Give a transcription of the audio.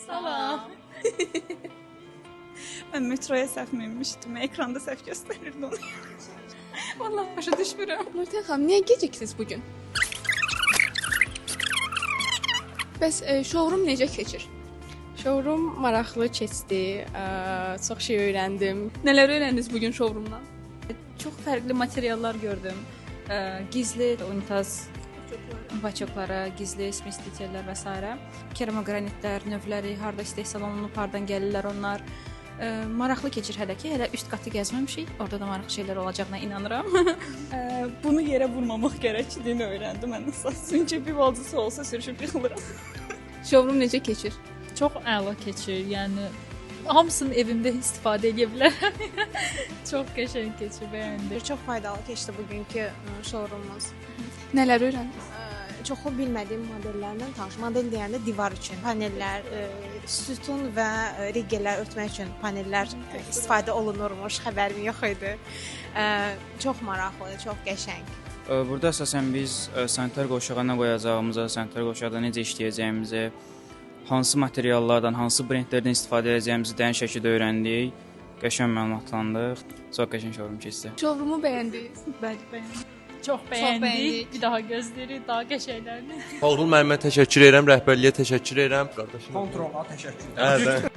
Salam. Mən metroya səhv minmişdim. Ekranda səhv göstərirdi onu. Vallahi başa düşmürəm. Nurten xanım, niyə geciksiniz bugün? Bəs showroom necə keçir? Showroom maraqlı keçdi. Çox şey öyrəndim. Nələr öyrəndiniz bugün showroomdan? Çox fərqli materiallar gördüm. Gizli unitaz baçoklara, gizli smestitellər və s. Keramogranitlər, növləri, harda istehsal olunub, hardan gəlirlər onlar. Maraqlı keçir hələ ki, hələ üst qatı gəzməmişik. Orada da maraqlı şeylər olacağına inanıram. Bunu yerə vurmamaq gərəkdiyini öyrəndim mən əsas. Çünki bir baldızı olsa sürüşüb yıxılıram. Showroom necə keçir? Çox əla keçir. Yəni hamısını evimdə istifadə edə bilərəm. Çox qəşəng keçir, bəyəndim. Çox faydalı keçdi bugünkü showroomumuz. Nələr öyrəndiniz? Çoxu bilmədiyim modellərlə tanış. Model deyəndə divar üçün panellər, sütun və rigellər örtmək üçün panellər istifadə olunurmuş. Xəbərim yox idi. Çox maraqlı, çox qəşəng. Burada əsasən biz sanitar qovşağa nə qoyacağımıza, sanitar qovşaqda necə işləyəcəyimizi, hansı materiallardan, hansı brendlərdən istifadə edəcəyimizi dərin şəkildə öyrəndik. Qəşəng məlumatlandıq. Çox qəşəng showroom keçdi. Showroomu bəyəndiniz? Bəli, bəyəndim. Çox bəyəndik. bəyəndik. Bir daha gözləyirik, daha qəşənglərini. Xalqul müəllimə təşəkkür edirəm, rəhbərliyə təşəkkür edirəm. Qardaşım. Kontrola təşəkkür. Hə,